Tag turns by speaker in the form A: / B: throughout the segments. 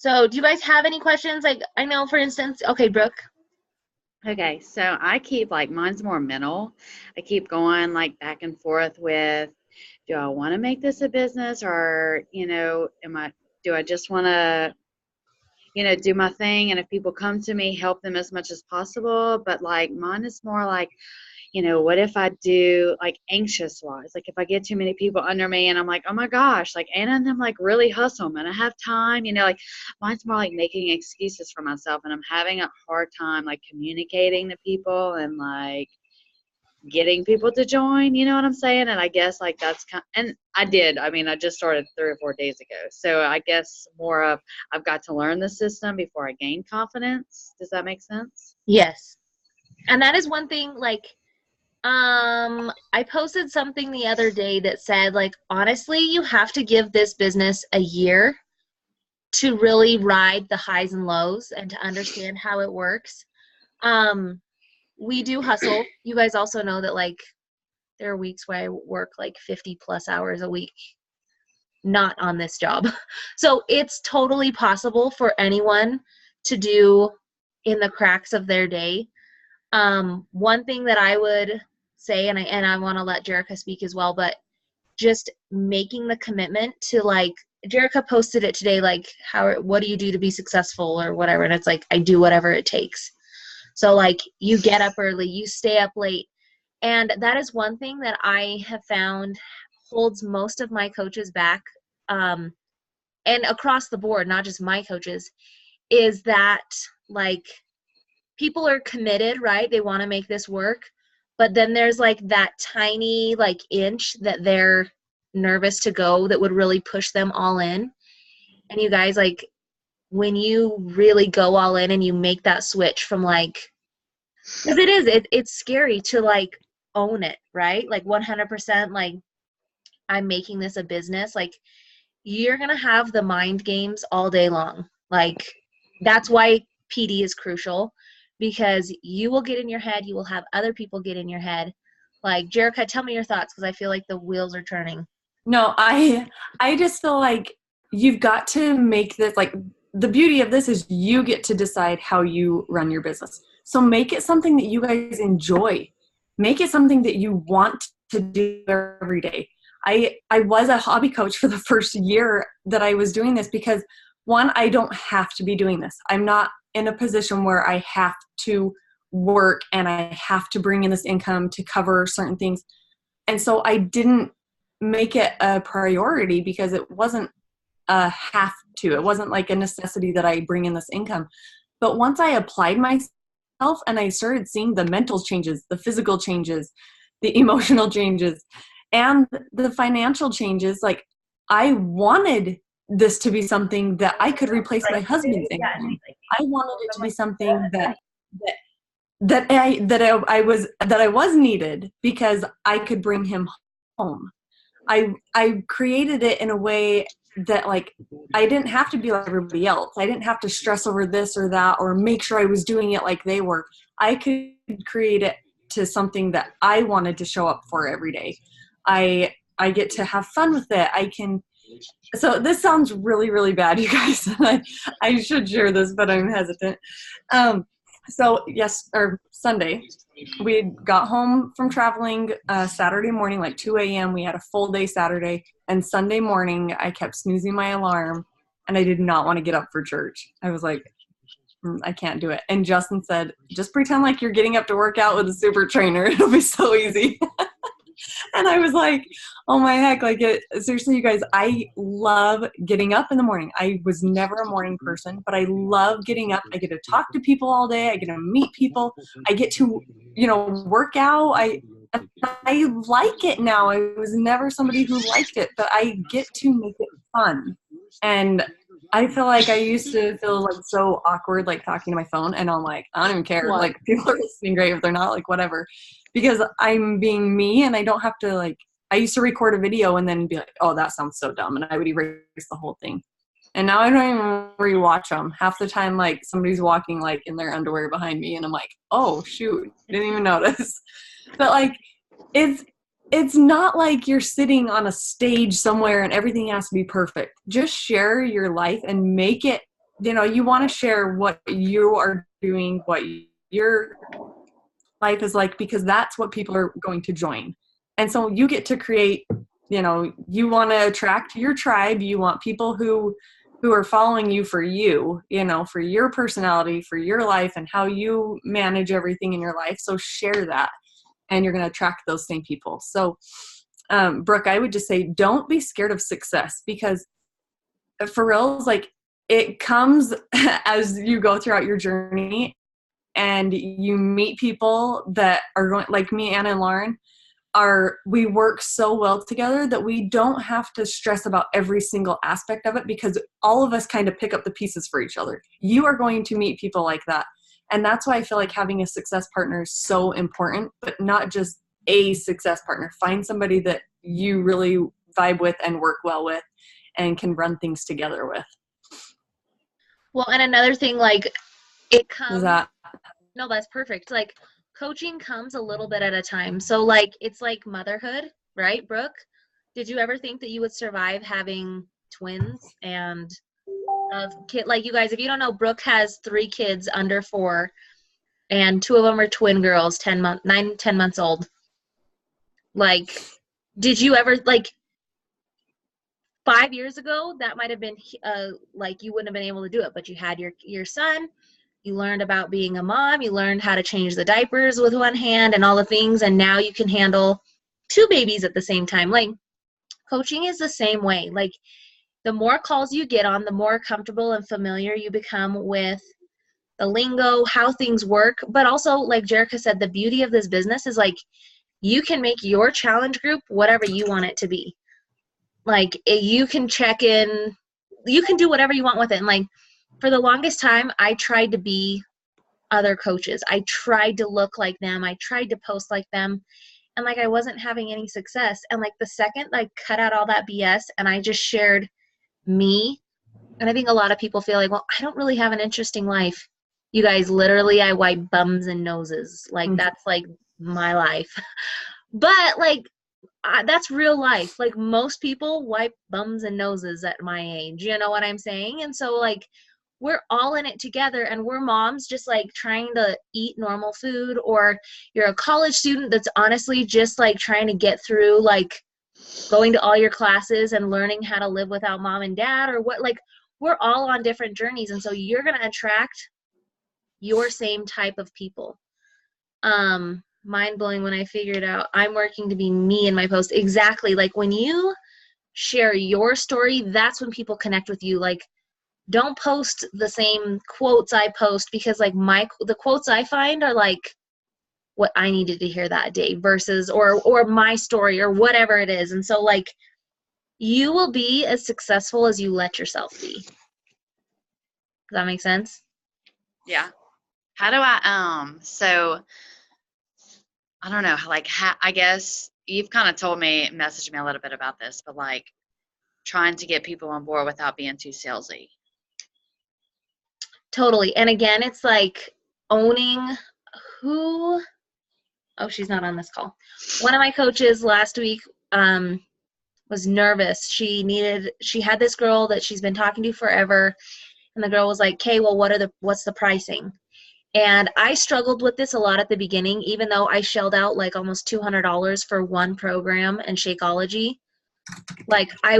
A: So do you guys have any questions? Like, I know, for instance, okay, Brooke.
B: Okay, so I keep like mine's more mental. I keep going like back and forth with, do I want to make this a business, or do I just want to do my thing, and if people come to me, help them as much as possible. But like mine is more like, what if I do like anxious wise? Like if I get too many people under me and I'm like, oh my gosh, like Anna and them like really hustle and I have time, like mine's more like making excuses for myself, and I'm having a hard time like communicating to people and like getting people to join, you know what I'm saying? And I guess like that's and I just started 3 or 4 days ago. So I guess more of I've got to learn the system before I gain confidence. Does that make sense?
A: Yes. And that is one thing, like, I posted something the other day that said, like, honestly, you have to give this business a year to really ride the highs and lows and to understand how it works. We do hustle. You guys also know that, like, there are weeks where I work like 50 plus hours a week, not on this job. So it's totally possible for anyone to do in the cracks of their day. One thing that I would say, and I want to let Jerica speak as well, but just making the commitment to, like, Jerica posted it today, like, what do you do to be successful or whatever, and it's like, I do whatever it takes. So like, you get up early, you stay up late, and that is one thing that I have found holds most of my coaches back, and across the board, not just my coaches, is that, like, people are committed, right? They want to make this work, but then there's like that tiny like inch that they're nervous to go that would really push them all in. And you guys, like, when you really go all in and you make that switch from, like, because it's scary to like own it, right? Like 100%, like, I'm making this a business. Like, you're gonna have the mind games all day long. Like, that's why PD is crucial, because you will get in your head, you will have other people get in your head. Like, Jerica, tell me your thoughts, because I feel like the wheels are turning.
C: No, I just feel like you've got to make this, like, the beauty of this is you get to decide how you run your business. So make it something that you guys enjoy. Make it something that you want to do every day. I was a hobby coach for the first year that I was doing this because, one, I don't have to be doing this. I'm not in a position where I have to work and I have to bring in this income to cover certain things. And so I didn't make it a priority because it wasn't a have to. It wasn't like a necessity that I bring in this income. But once I applied myself and I started seeing the mental changes, the physical changes, the emotional changes, and the financial changes, like, I wanted this to be something that I could replace my husband's income. I wanted it to be something that I was needed because I could bring him home. I created it in a way that, like, I didn't have to be like everybody else. I didn't have to stress over this or that or make sure I was doing it like they were. I could create it to something that I wanted to show up for every day. I get to have fun with it. I can. So this sounds really, really bad, you guys. I should share this, but I'm hesitant. So Sunday, we got home from traveling Saturday morning, like 2 a.m. We had a full day Saturday. And Sunday morning, I kept snoozing my alarm, and I did not want to get up for church. I was like, I can't do it. And Justin said, just pretend like you're getting up to work out with a super trainer. It'll be so easy. And I was like, oh my heck, like, seriously, you guys, I love getting up in the morning. I was never a morning person, but I love getting up. I get to talk to people all day. I get to meet people. I get to, work out. I like it now. I was never somebody who liked it, but I get to make it fun. And I feel like I used to feel like so awkward, like talking to my phone, and I'm like, I don't even care. Like, people are listening great if they're not, like, whatever. Because I'm being me and I don't have to, like, I used to record a video and then be like, oh, that sounds so dumb. And I would erase the whole thing. And now I don't even rewatch them. Half the time, like, somebody's walking, like, in their underwear behind me and I'm like, oh, shoot, didn't even notice. But, like, it's not like you're sitting on a stage somewhere and everything has to be perfect. Just share your life and make it you want to share what you are doing, what your life is like, because that's what people are going to join. And so you get to create, you want to attract your tribe. You want people who are following you, for for your personality, for your life, and how you manage everything in your life. So share that, and you're going to attract those same people. So, Brooke, I would just say, don't be scared of success, because for real, it's like, it comes as you go throughout your journey, and you meet people that are going, like me, Anna and Lauren, we work so well together that we don't have to stress about every single aspect of it, because all of us kind of pick up the pieces for each other. You are going to meet people like that. And that's why I feel like having a success partner is so important, but not just a success partner. Find somebody that you really vibe with and work well with and can run things together with.
A: Well, and another thing, like, it comes, no, that's perfect. Like, coaching comes a little bit at a time. So, like, it's like motherhood, right, Brooke? Did you ever think that you would survive having twins and a kid? Like, you guys, if you don't know, Brooke has 3 kids under 4, and 2 of them are twin girls, 10 months old. Like, did you ever, like, 5 years ago, that might have been, like, you wouldn't have been able to do it, but you had your son. You learned about being a mom. You learned how to change the diapers with one hand and all the things. And now you can handle 2 babies at the same time. Like, coaching is the same way. Like, the more calls you get on, the more comfortable and familiar you become with the lingo, how things work. But also, like Jerica said, the beauty of this business is, like, you can make your challenge group whatever you want it to be. Like, you can check in, you can do whatever you want with it. And, like, for the longest time, I tried to be other coaches. I tried to look like them. I tried to post like them. And, like, I wasn't having any success. And, like, the second I cut out all that BS and I just shared me, and I think a lot of people feel like, well, I don't really have an interesting life. You guys, literally, I wipe bums and noses. Like, that's, like, my life. But, like, that's real life. Like, most people wipe bums and noses at my age. You know what I'm saying? And so, like, we're all in it together, and we're moms just, like, trying to eat normal food, or you're a college student that's honestly just, like, trying to get through, like, going to all your classes and learning how to live without mom and dad, or what. Like, we're all on different journeys, and so you're going to attract your same type of people. Mind blowing when I figured out I'm working to be me in my post. Exactly. Like, when you share your story, that's when people connect with you. Like, don't post the same quotes I post, because, like, the quotes I find are, like, what I needed to hear that day versus, or my story or whatever it is. And so, like, you will be as successful as you let yourself be. Does that make sense?
B: Yeah. How do I, so I don't know, like, I guess you've kind of messaged me a little bit about this, but, like, trying to get people on board without being too salesy.
A: Totally. And again, it's like owning she's not on this call. One of my coaches last week was nervous. She had this girl that she's been talking to forever, and the girl was like, "Okay, well, what's the pricing?" And I struggled with this a lot at the beginning, even though I shelled out, like, almost $200 for one program in Shakeology. Like, I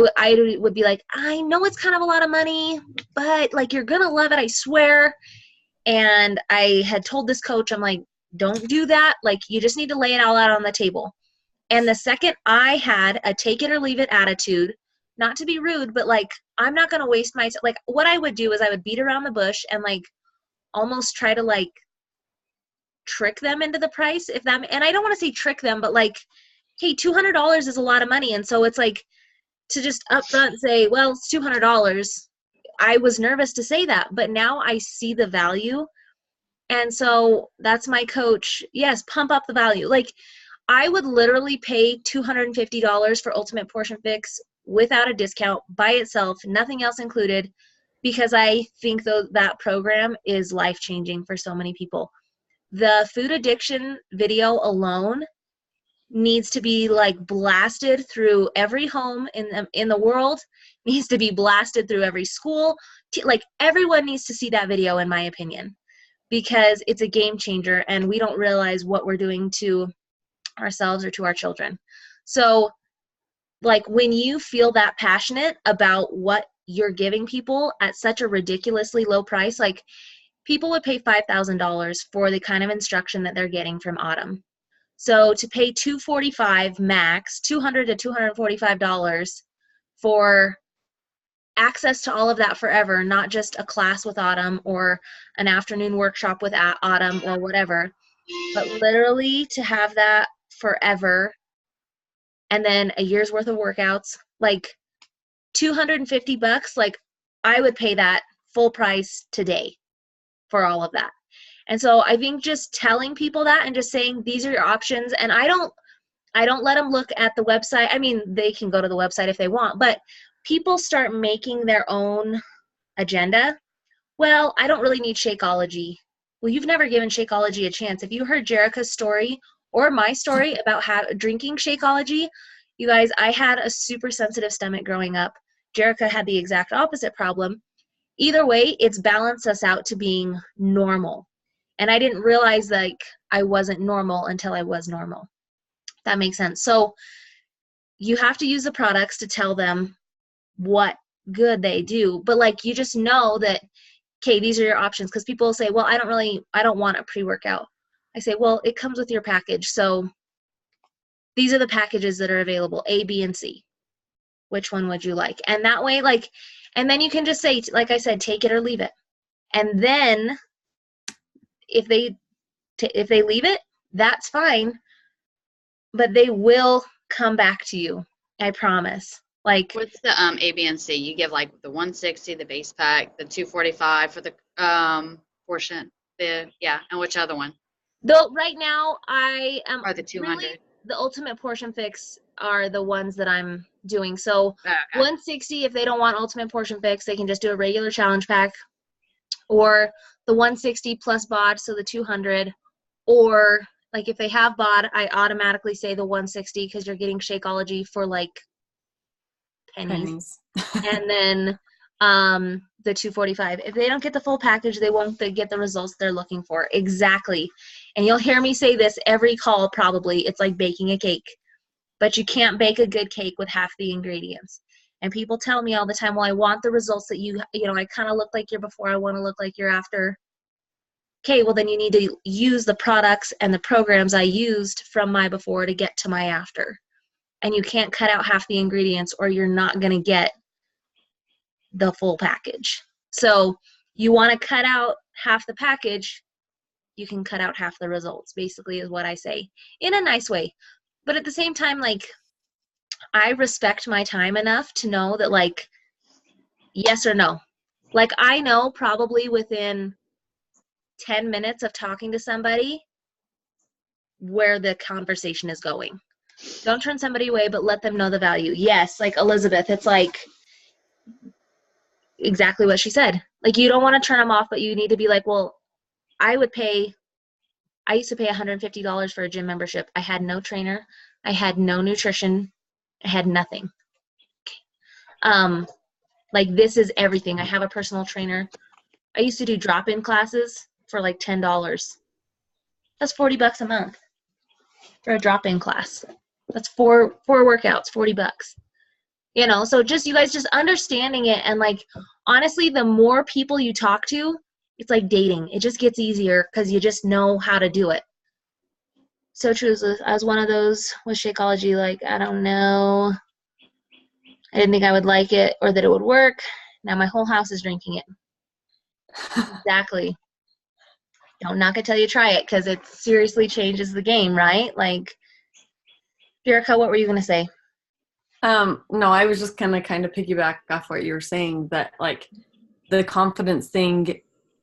A: would be like, I know it's kind of a lot of money, but, like, you're going to love it, I swear. And I had told this coach, I'm like, don't do that. Like, you just need to lay it all out on the table. And the second I had a take it or leave it attitude, not to be rude, but, like, I'm not going to waste my, like, what I would do is I would beat around the bush and, like, almost try to, like, trick them into the price, and I don't want to say trick them, but, like, hey, $200 is a lot of money. And so it's like, to just upfront say, well, it's $200. I was nervous to say that, but now I see the value. And so that's my coach. Yes, pump up the value. Like, I would literally pay $250 for Ultimate Portion Fix without a discount, by itself, nothing else included, because I think that program is life-changing for so many people. The food addiction video alone needs to be like blasted through every home in the world, needs to be blasted through every school. Like everyone needs to see that video, in my opinion, because it's a game changer and we don't realize what we're doing to ourselves or to our children. So like when you feel that passionate about what you're giving people at such a ridiculously low price, like people would pay $5,000 for the kind of instruction that they're getting from Autumn. So to pay $245 max, $200 to $245 for access to all of that forever, not just a class with Autumn or an afternoon workshop with Autumn or whatever, but literally to have that forever, and then a year's worth of workouts, like $250, like I would pay that full price today for all of that. And so I think just telling people that and just saying these are your options, and I don't let them look at the website. I mean, they can go to the website if they want, but people start making their own agenda. Well, I don't really need Shakeology. Well, you've never given Shakeology a chance. If you heard Jerica's story or my story about drinking Shakeology, you guys, I had a super sensitive stomach growing up. Jerica had the exact opposite problem. Either way, it's balanced us out to being normal. And I didn't realize like I wasn't normal until I was normal. That makes sense. So you have to use the products to tell them what good they do. But like you just know that, okay, these are your options. Because people will say, well, I don't want a pre-workout. I say, well, it comes with your package. So these are the packages that are available, A, B, and C. Which one would you like? And that way, like, and then you can just say, like I said, take it or leave it. And then if they leave it, that's fine. But they will come back to you. I promise. Like,
B: what's the A, B, and C? You give like the 160, the base pack, the 245 for the portion. And which other one?
A: Though right now I am
B: Or the 200.
A: really, the Ultimate Portion Fix are the ones that I'm doing. So
B: okay.
A: 160, if they don't want Ultimate Portion Fix, they can just do a regular challenge pack, or the 160 plus BOD, so the 200, or like if they have BOD, I automatically say the 160 because you're getting Shakeology for like pennies. And then the 245. If they don't get the full package, they won't get the results they're looking for. Exactly. And you'll hear me say this every call probably. It's like baking a cake. But you can't bake a good cake with half the ingredients. And people tell me all the time, well, I want the results that you know, I kind of look like you're before, I want to look like you're after. Okay, well then you need to use the products and the programs I used from my before to get to my after. And you can't cut out half the ingredients or you're not going to get the full package. So you want to cut out half the package, you can cut out half the results, basically is what I say, in a nice way. But at the same time, like, I respect my time enough to know that, like, yes or no. Like, I know probably within 10 minutes of talking to somebody where the conversation is going. Don't turn somebody away, but let them know the value. Yes, like Elizabeth, it's like exactly what she said. Like, you don't want to turn them off, but you need to be like, well, I used to pay $150 for a gym membership. I had no trainer. I had no nutrition. I had nothing. Like, this is everything. I have a personal trainer. I used to do drop-in classes for like $10. That's $40 a month for a drop-in class. That's four workouts, $40. You know, so just you guys just understanding it, and like, honestly, the more people you talk to, it's like dating. It just gets easier because you just know how to do it. So true. I was one of those with Shakeology, like, I don't know. I didn't think I would like it or that it would work. Now my whole house is drinking it. Exactly. Don't knock it till you try it, because it seriously changes the game, right? Like, Jerica, what were you going to say?
C: No, I was just kind of piggyback off what you were saying, that like the confidence thing,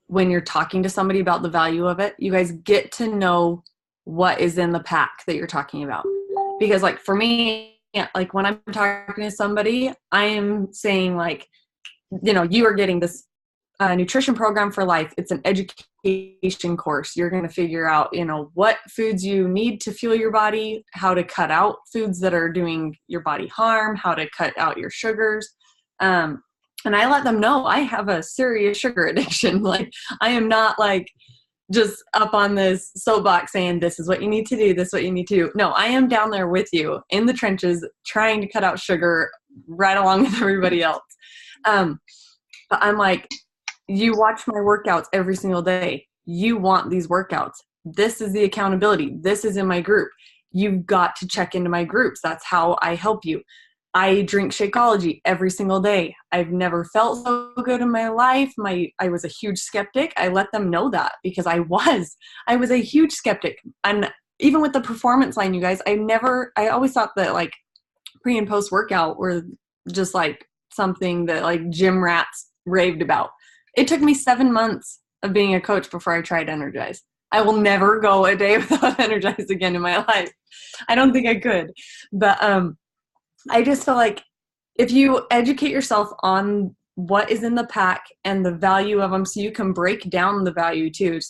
C: when you're talking to somebody about the value of it, you guys get to know what is in the pack that you're talking about. Because like for me, like when I'm talking to somebody, I am saying like, you know, you are getting this nutrition program for life. It's an education course. You're going to figure out, what foods you need to fuel your body, how to cut out foods that are doing your body harm, how to cut out your sugars. And I let them know I have a serious sugar addiction. Like, I am not like just up on this soapbox saying this is what you need to do, this is what you need to do. No, I am down there with you in the trenches trying to cut out sugar right along with everybody else. But I'm like, you watch my workouts every single day. You want these workouts. This is the accountability. This is in my group. You've got to check into my groups. That's how I help you. I drink Shakeology every single day. I've never felt so good in my life. I was a huge skeptic. I let them know that because I was a huge skeptic. And even with the performance line, you guys, I always thought that like pre and post workout were just like something that like gym rats raved about. It took me 7 months of being a coach before I tried Energize. I will never go a day without Energize again in my life. I don't think I could. But I just feel like if you educate yourself on what is in the pack and the value of them, so you can break down the value too.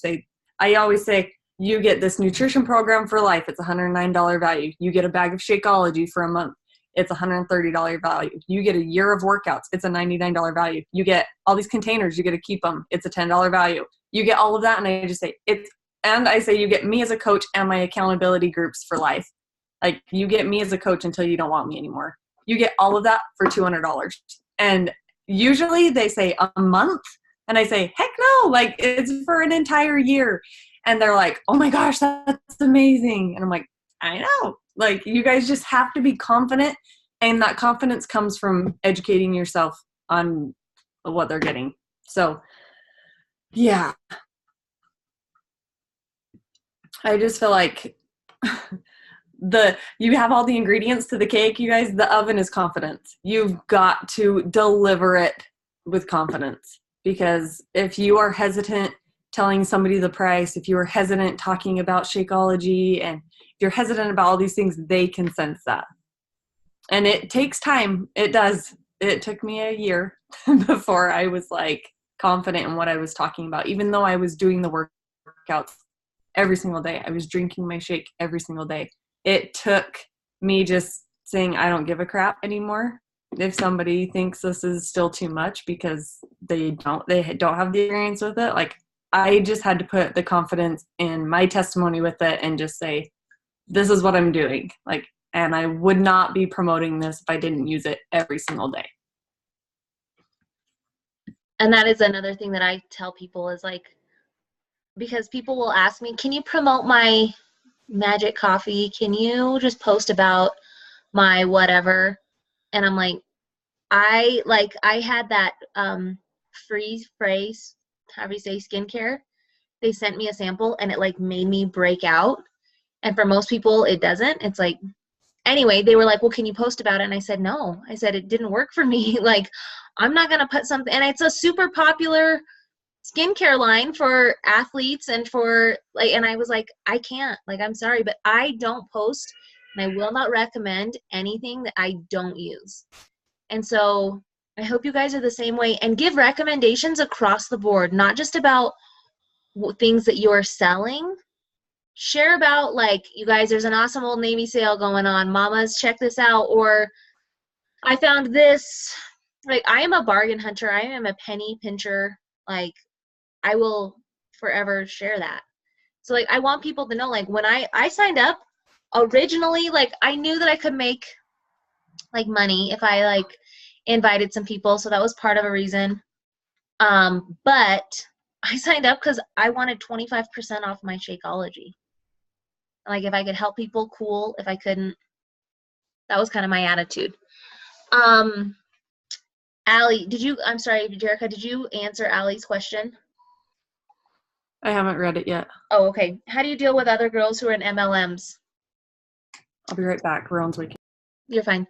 C: I always say, you get this nutrition program for life. It's $109 value. You get a bag of Shakeology for a month. It's $130 value. You get a year of workouts. It's a $99 value. You get all these containers. You get to keep them. It's a $10 value. You get all of that. And I just say you get me as a coach and my accountability groups for life. Like, you get me as a coach until you don't want me anymore. You get all of that for $200. And usually they say a month. And I say, heck no, like, it's for an entire year. And they're like, oh my gosh, that's amazing. And I'm like, I know. Like, you guys just have to be confident, and that confidence comes from educating yourself on what they're getting. So, yeah. I just feel like you have all the ingredients to the cake, you guys. The oven is confidence. You've got to deliver it with confidence, because if you are hesitant telling somebody the price, if you are hesitant talking about Shakeology, and if you're hesitant about all these things, they can sense that. And it takes time. It does. It took me a year before I was like confident in what I was talking about, even though I was doing the workouts every single day. I was drinking my shake every single day. It took me just saying, I don't give a crap anymore. If somebody thinks this is still too much because they don't have the experience with it, like, I just had to put the confidence in my testimony with it and just say, this is what I'm doing. Like, and I would not be promoting this if I didn't use it every single day.
A: And that is another thing that I tell people is like, because people will ask me, can you promote my magic coffee? Can you just post about my whatever? And I'm like, I had that free phrase, however you say, skincare. They sent me a sample and it like made me break out. And for most people, it doesn't. It's like, anyway, they were like, well, can you post about it? And I said, no. I said, it didn't work for me. Like, I'm not going to put something, and it's a super popular skincare line for athletes and for like, and I was like, I can't, like, I'm sorry, but I don't post and I will not recommend anything that I don't use. And so I hope you guys are the same way, and give recommendations across the board, not just about things that you're selling. Share about, like, you guys, there's an awesome Old Navy sale going on. Mamas, check this out. Or I found this. Like, I am a bargain hunter. I am a penny pincher. Like, I will forever share that. So, like, I want people to know, like, when I signed up originally, like, I knew that I could make, like, money if I, like, invited some people. So that was part of a reason. But I signed up because I wanted 25% off my Shakeology. Like, if I could help people, cool. If I couldn't, that was kind of my attitude. Allie, Jerica, did you answer Allie's question?
C: I haven't read it yet.
A: Oh, okay. How do you deal with other girls who are in MLMs?
C: I'll be right back. We're on weekend.
A: You're fine.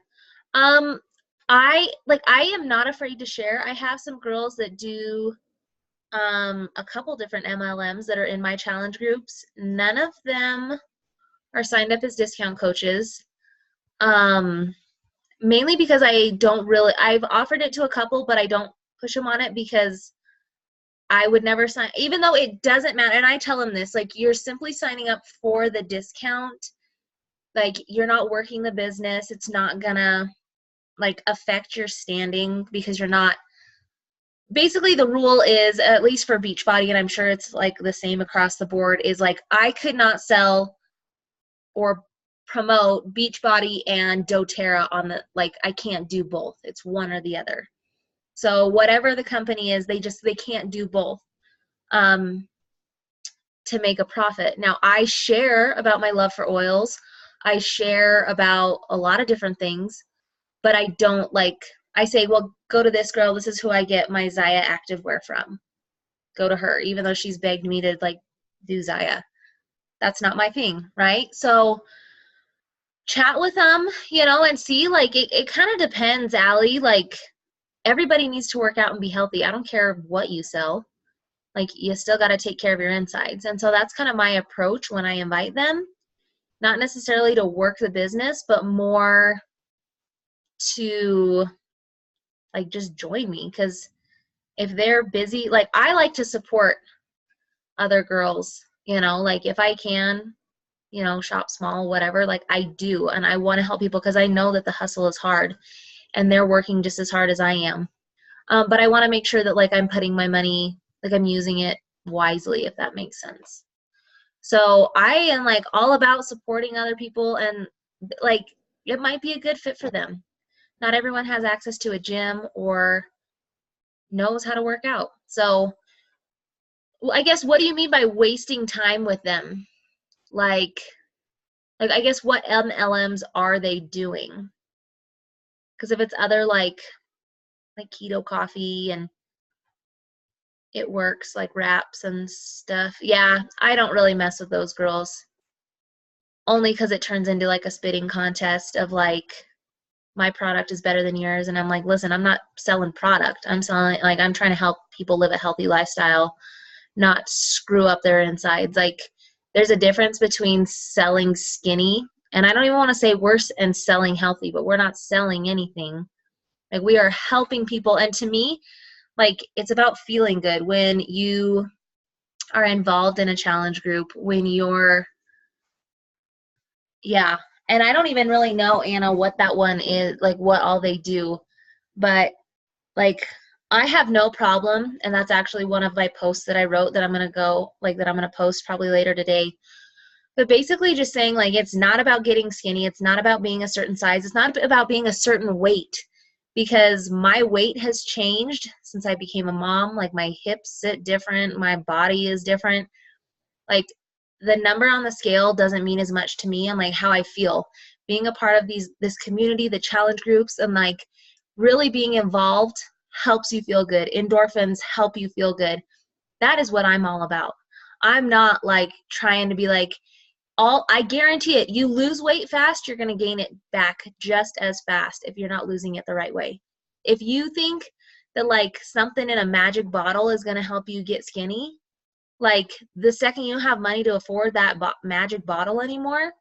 A: I am not afraid to share. I have some girls that do a couple different MLMs that are in my challenge groups. None of them are signed up as discount coaches. Mainly because I've offered it to a couple, but I don't push them on it because I would never sign, even though it doesn't matter. And I tell them this, like, you're simply signing up for the discount. Like, you're not working the business. It's not gonna like affect your standing because you're not, basically the rule is, at least for Beachbody, and I'm sure it's like the same across the board, is like, I could not sell or promote Beachbody and doTERRA on the, like, I can't do both. It's one or the other. So whatever the company is, they can't do both to make a profit. Now, I share about my love for oils. I share about a lot of different things, but I don't like, I say, well, go to this girl. This is who I get my Zaya activewear from. Go to her, even though she's begged me to like do Zaya. That's not my thing, right? So chat with them, you know, and see, like, it kind of depends, Allie. Like, everybody needs to work out and be healthy. I don't care what you sell. Like, you still got to take care of your insides. And so that's kind of my approach when I invite them. Not necessarily to work the business, but more to like just join me. Because if they're busy, like, I like to support other girls, you know, like if I can, you know, shop small, whatever, like I do. And I want to help people because I know that the hustle is hard and they're working just as hard as I am. But I want to make sure that like I'm putting my money, like I'm using it wisely, if that makes sense. So I am like all about supporting other people, and like it might be a good fit for them. Not everyone has access to a gym or knows how to work out. So well, I guess, what do you mean by wasting time with them? Like I guess, what MLMs are they doing? Because if it's other like keto coffee and it works, like wraps and stuff, yeah, I don't really mess with those girls. Only because it turns into like a spitting contest of like, my product is better than yours. And I'm like, listen, I'm not selling product. I'm selling, like, I'm trying to help people live a healthy lifestyle, not screw up their insides. Like, there's a difference between selling skinny, and I don't even want to say worse, and selling healthy, but we're not selling anything. Like, we are helping people. And to me, like, it's about feeling good when you are involved in a challenge group, when you're, yeah. And I don't even really know, Anna, what that one is, like what all they do. But like, I have no problem. And that's actually one of my posts that I wrote that I'm going to post probably later today. But basically just saying, like, it's not about getting skinny. It's not about being a certain size. It's not about being a certain weight, because my weight has changed since I became a mom. Like, my hips sit different. My body is different. Like, the number on the scale doesn't mean as much to me, and like how I feel being a part of this community, the challenge groups, and like really being involved helps you feel good. Endorphins help you feel good. That is what I'm all about. I'm not like trying to be like, I guarantee it, you lose weight fast, you're going to gain it back just as fast if you're not losing it the right way. If you think that like something in a magic bottle is going to help you get skinny, like the second you have money to afford that magic bottle anymore,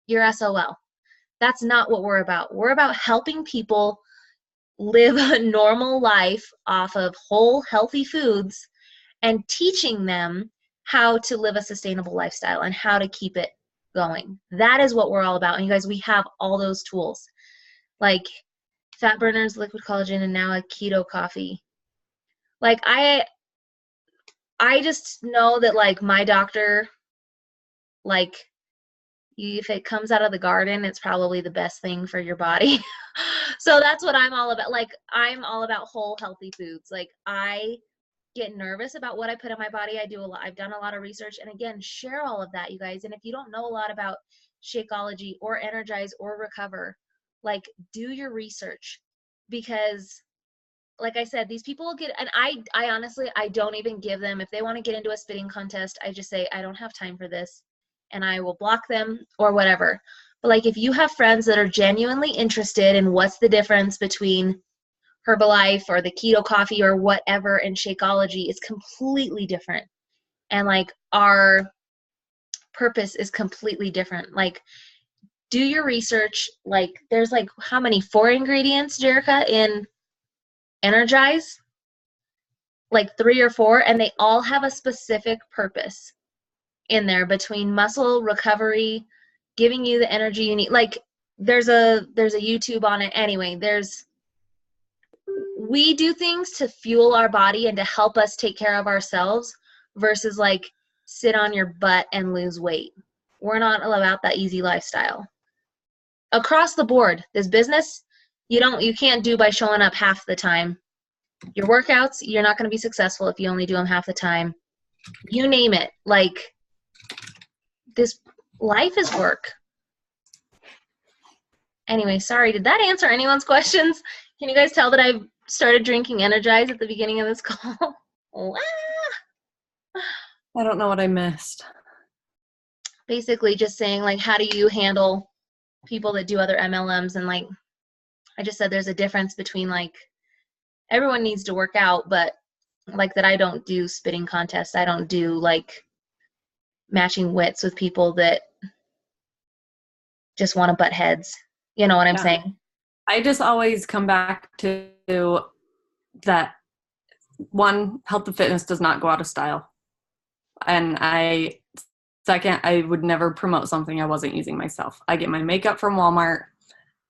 A: you're SOL. That's not what we're about. We're about helping people live a normal life off of whole, healthy foods and teaching them how to live a sustainable lifestyle and how to keep it going. That is what we're all about. And you guys, we have all those tools, like fat burners, liquid collagen, and now a keto coffee. Like, I just know that like my doctor, like, if it comes out of the garden, it's probably the best thing for your body. So that's what I'm all about. Like, I'm all about whole, healthy foods. Like, I get nervous about what I put in my body. I've done a lot of research, and again, share all of that, you guys. And if you don't know a lot about Shakeology or Energize or Recover, like, do your research, because like I said, these people get, and I honestly, I don't even give them, if they want to get into a spitting contest, I just say, I don't have time for this, and I will block them or whatever. But like, if you have friends that are genuinely interested in what's the difference between Herbalife or the keto coffee or whatever, and Shakeology is completely different, and like our purpose is completely different, like, do your research. Like, there's like, how many, 4 ingredients, Jerica, in Energize? like 3 or 4, and they all have a specific purpose in there between muscle recovery, giving you the energy you need. Like there's a YouTube on it anyway. We do things to fuel our body and to help us take care of ourselves versus like sit on your butt and lose weight. We're not about that easy lifestyle. Across the board, this business, you can't do by showing up half the time. Your workouts, you're not going to be successful if you only do them half the time. You name it. Like, this life is work. Anyway, sorry, did that answer anyone's questions? Can you guys tell that I've started drinking Energize at the beginning of this call?
C: I don't know what I missed.
A: Basically just saying, like, how do you handle people that do other MLMs? And like I just said, there's a difference between like everyone needs to work out, but like that I don't do spitting contests. I don't do like matching wits with people that just want to butt heads. You know what I'm saying?
C: I just always come back to that one, health and fitness does not go out of style. And second, I would never promote something I wasn't using myself. I get my makeup from Walmart.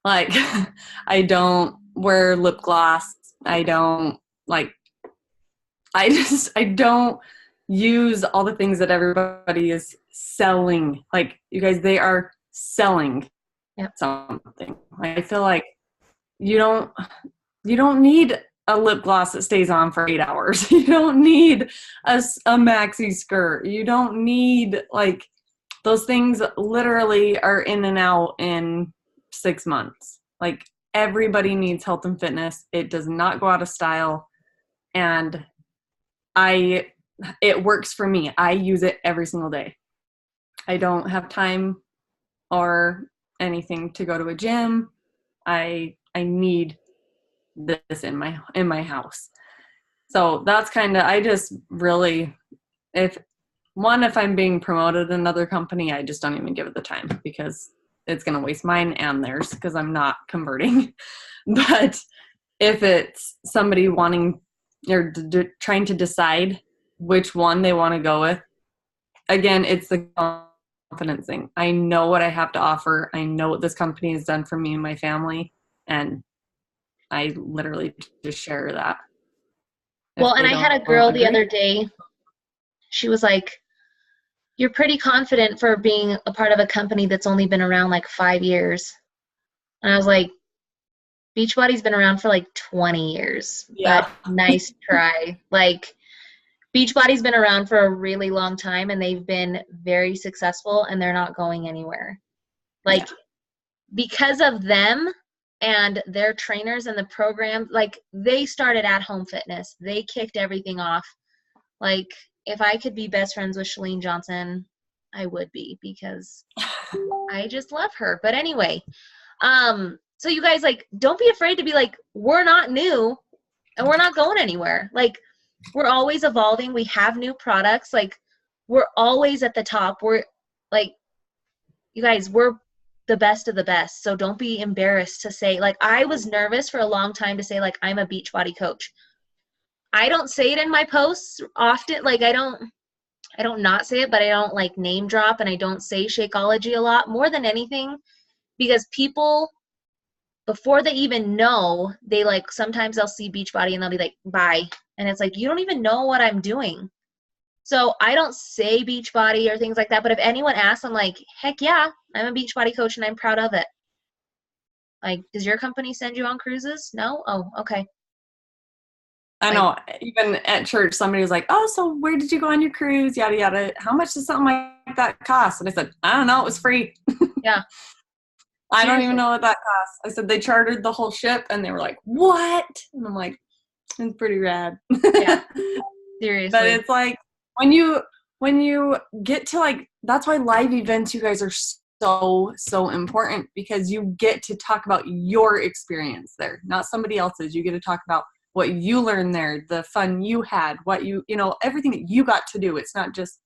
C: Like, I don't wear lip gloss. I don't use all the things that everybody is selling. Like, you guys, they are selling something. I feel like you don't need a lip gloss that stays on for 8 hours. You don't need a maxi skirt. You don't need, like, those things literally are in and out in 6 months. Like, everybody needs health and fitness. It does not go out of style. And it works for me. I use it every single day. I don't have time or anything to go to a gym. I need this in my house. So that's kind of, I just really, if I'm being promoted in another company, I just don't even give it the time because it's going to waste mine and theirs because I'm not converting. But if it's somebody wanting or trying to decide which one they want to go with, again, it's the confidence thing. I know what I have to offer. I know what this company has done for me and my family, and I literally just share that.
A: Well, and I had a girl the other day, she was like, you're pretty confident for being a part of a company that's only been around like 5 years. And I was like, Beachbody's been around for like 20 years.
C: Yeah.
A: But nice try. Like, Beachbody's been around for a really long time, and they've been very successful, and they're not going anywhere. Like, because of them and their trainers and the program, like, they started at home fitness. They kicked everything off. Like, if I could be best friends with Chalene Johnson, I would be, because I just love her. But anyway, so you guys, like, don't be afraid to be like, we're not new and we're not going anywhere. Like, we're always evolving. We have new products. Like, we're always at the top. We're like, you guys, we're the best of the best. So don't be embarrassed to say, like, I was nervous for a long time to say, like, I'm a Beachbody coach. I don't say it in my posts often. Like, I don't not say it, but I don't like name drop, and I don't say Shakeology a lot, more than anything, because people, before they even know, they like, sometimes they'll see Beachbody and they'll be like, bye. And it's like, you don't even know what I'm doing. So I don't say Beachbody or things like that. But if anyone asks, I'm like, heck yeah, I'm a Beachbody coach and I'm proud of it. Like, does your company send you on cruises? No? Oh, okay.
C: I know. Even at church, somebody was like, oh, so where did you go on your cruise? Yada, yada. How much does something like that cost? And I said, I don't know. It was free.
A: Yeah.
C: I don't even know what that costs. I said, they chartered the whole ship, and they were like, what? And I'm like, it's pretty rad.
A: Yeah. Seriously.
C: But it's like, when you get to, like, that's why live events, you guys, are so important, because you get to talk about your experience there, not somebody else's. You get to talk about what you learned there, the fun you had, what you know, everything that you got to do. It's not just,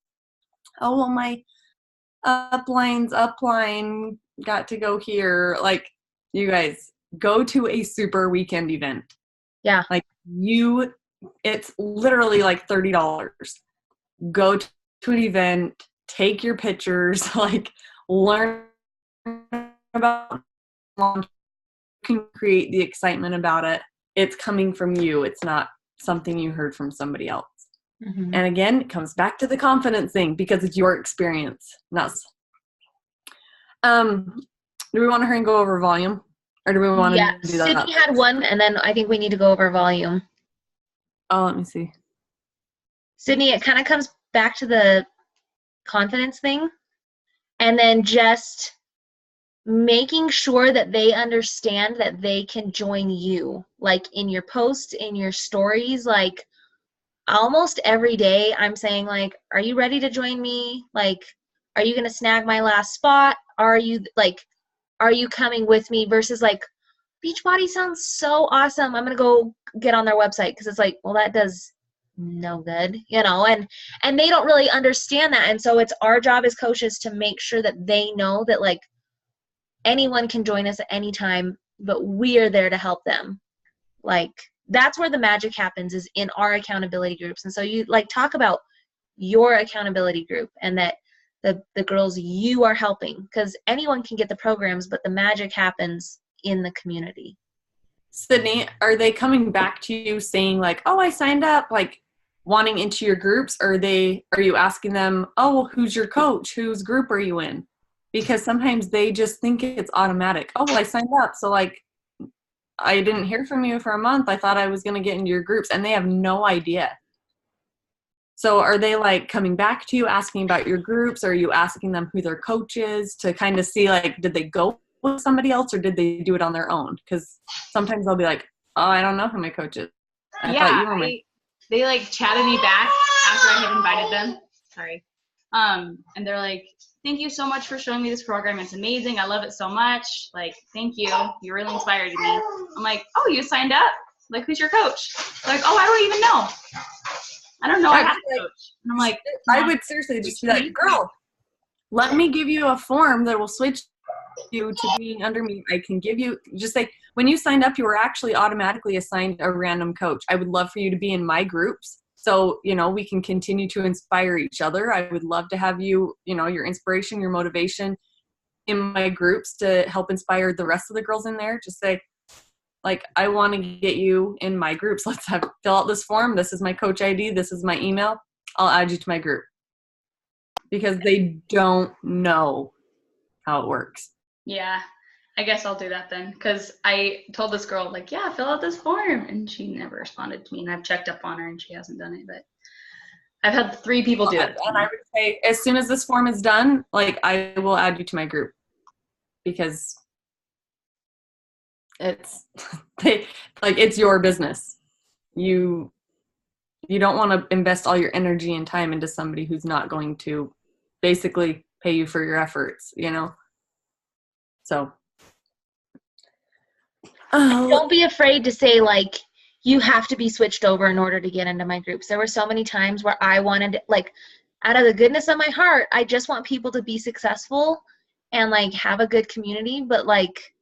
C: oh, well, my upline got to go here. Like, you guys, go to a super weekend event.
A: Yeah.
C: Like, you it's literally like $30. Go to an event, take your pictures, like learn about launch, you can create the excitement about it. It's coming from you. It's not something you heard from somebody else.
A: Mm-hmm.
C: And again, it comes back to the confidence thing because it's your experience. Not. Do we want to hurry and go over volume, or do we want to do that?
A: Sydney had one, and then I think we need to go over volume.
C: Oh, let me see.
A: Sydney, it kind of comes back to the confidence thing, and then just making sure that they understand that they can join you, like in your posts, in your stories, like almost every day I'm saying, like, are you ready to join me? Like, are you going to snag my last spot? Are you coming with me? Versus like, Beachbody sounds so awesome, I'm going to go get on their website, because it's like, well, that does no good, and they don't really understand that. And so it's our job as coaches to make sure that they know that, like, anyone can join us at any time, but we are there to help them. Like, that's where the magic happens, is in our accountability groups. And so you talk about your accountability group, and that the girls you are helping, because anyone can get the programs, but the magic happens in the community.
C: Sydney, are they coming back to you saying like, oh, I signed up, like wanting into your groups? Or are you asking them, oh, well, who's your coach? Whose group are you in? Because sometimes they just think it's automatic. Oh, well, I signed up. So like, I didn't hear from you for a month. I thought I was going to get into your groups, and they have no idea. So are they like coming back to you asking about your groups? Or are you asking them who their coach is to kind of see like, did they go with somebody else or did they do it on their own? Because sometimes they'll be like, oh, I don't know who my coach is.
D: They like chatted me back after I had invited them. Sorry. And they're like, thank you so much for showing me this program. It's amazing. I love it so much. Like, thank you. You really inspired me. I'm like, oh, you signed up? Like, who's your coach? They're like, oh, I don't even know. I don't know. I have a coach. And I'm like,
C: I would seriously just be like, girl, let me give you a form that will switch you to being under me. I can give you, just like, when you signed up, you were actually automatically assigned a random coach. I would love for you to be in my groups. So, we can continue to inspire each other. I would love to have you, your inspiration, your motivation in my groups to help inspire the rest of the girls in there. Just say, like, I want to get you in my groups. Let's fill out this form. This is my coach ID. This is my email. I'll add you to my group. Because they don't know how it works.
D: Yeah, I guess I'll do that then. Because I told this girl, like, yeah, fill out this form. And she never responded to me. And I've checked up on her and she hasn't done it. But I've had 3 people do it.
C: And I would say, as soon as this form is done, like, I will add you to my group. Because it's it's your business. You don't want to invest all your energy and time into somebody who's not going to basically pay you for your efforts, So
A: don't be afraid to say, like, you have to be switched over in order to get into my groups. There were so many times where I wanted, like, out of the goodness of my heart, I just want people to be successful and, like, have a good community. But, like,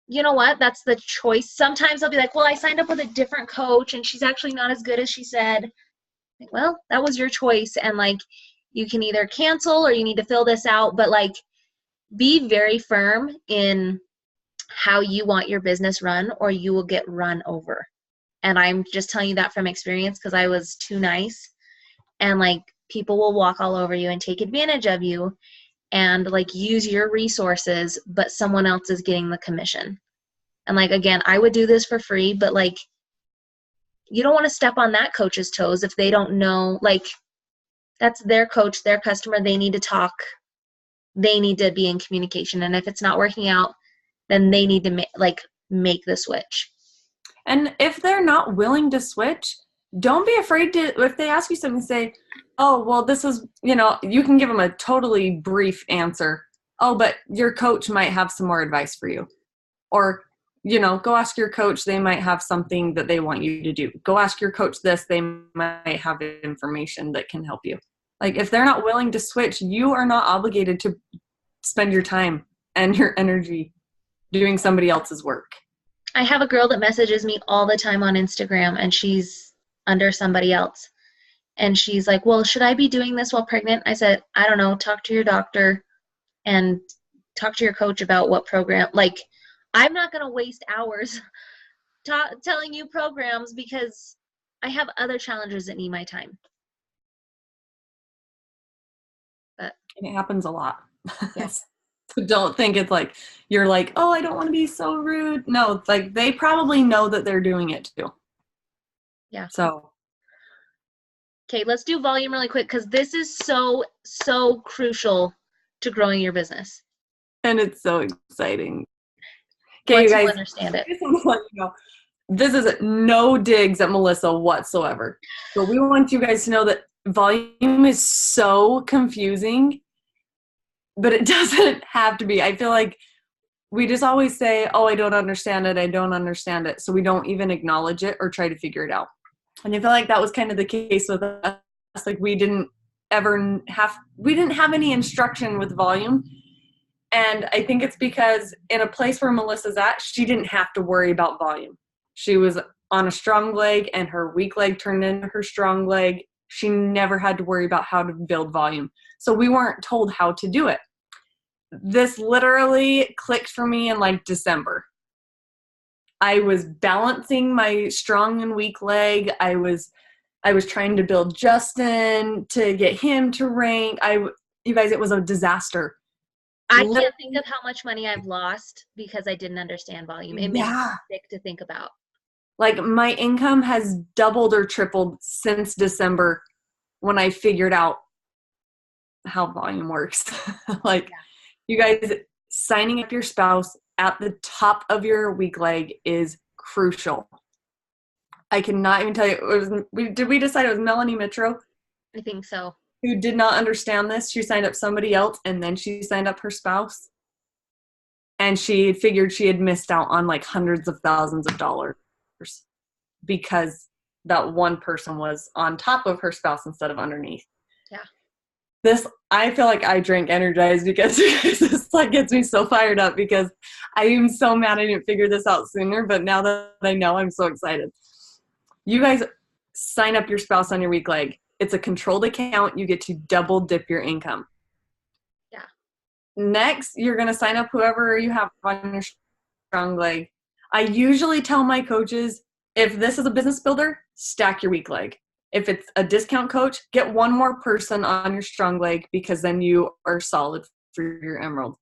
A: you know what? That's the choice. Sometimes I'll be like, well, I signed up with a different coach and she's actually not as good as she said. Like, well, that was your choice. And, like, you can either cancel or you need to fill this out. But, like, be very firm in how you want your business run, or you will get run over. And I'm just telling you that from experience, because I was too nice, and, like, people will walk all over you and take advantage of you and, like, use your resources, but someone else is getting the commission. And, like, again, I would do this for free, but, like, you don't want to step on that coach's toes if they don't know. Like, that's their coach, their customer. They need to talk. They need to be in communication. And if it's not working out, then they need to make the switch.
C: And if they're not willing to switch, don't be afraid to, if they ask you something, say, oh, well, this is, you can give them a totally brief answer. Oh, but your coach might have some more advice for you. Or, go ask your coach. They might have something that they want you to do. Go ask your coach this. They might have information that can help you. Like, if they're not willing to switch, you are not obligated to spend your time and your energy doing somebody else's work.
A: I have a girl that messages me all the time on Instagram, and she's under somebody else. And she's like, well, should I be doing this while pregnant? I said, I don't know. Talk to your doctor and talk to your coach about what program. Like, I'm not going to waste hours telling you programs because I have other challenges that need my time. But
C: it happens a lot.
A: Yes.
C: So don't think it's like, you're like, oh, I don't want to be so rude. No, it's like they probably know that they're doing it too.
A: Yeah.
C: So.
A: Okay, let's do volume really quick because this is so, so crucial to growing your business.
C: And it's so exciting. Okay,
A: Once
C: you guys,
A: understand it.
C: I just want to let you know, this is no digs at Melissa whatsoever. But we want you guys to know that volume is so confusing, but it doesn't have to be. I feel like we just always say, oh, I don't understand it. I don't understand it. So we don't even acknowledge it or try to figure it out. And I feel like that was kind of the case with us. Like we didn't have any instruction with volume. And I think it's because in a place where Melissa's at, she didn't have to worry about volume. She was on a strong leg and her weak leg turned into her strong leg. She never had to worry about how to build volume. So we weren't told how to do it. This literally clicked for me in like December. I was balancing my strong and weak leg. I was trying to build Justin to get him to rank. You guys, it was a disaster.
A: I can't think of how much money I've lost because I didn't understand volume. It makes me sick to think about. Like
C: my income has doubled or tripled since December when I figured out how volume works. You guys, signing up your spouse at the top of your weak leg is crucial. I cannot even tell you. Did we decide it was Melanie Mitro?
A: I think so.
C: Who did not understand this. She signed up somebody else and then she signed up her spouse. And she figured she had missed out on like hundreds of thousands of dollars because that one person was on top of her spouse instead of underneath.
A: Yeah.
C: I feel like I drank Energize because this like gets me so fired up because I am so mad I didn't figure this out sooner. But now that I know, I'm so excited. You guys sign up your spouse on your weak leg. It's a controlled account. You get to double dip your income.
A: Yeah.
C: Next, you're going to sign up whoever you have on your strong leg. I usually tell my coaches, if this is a business builder, stack your weak leg. If it's a discount coach, get one more person on your strong leg because then you are solid for your emerald.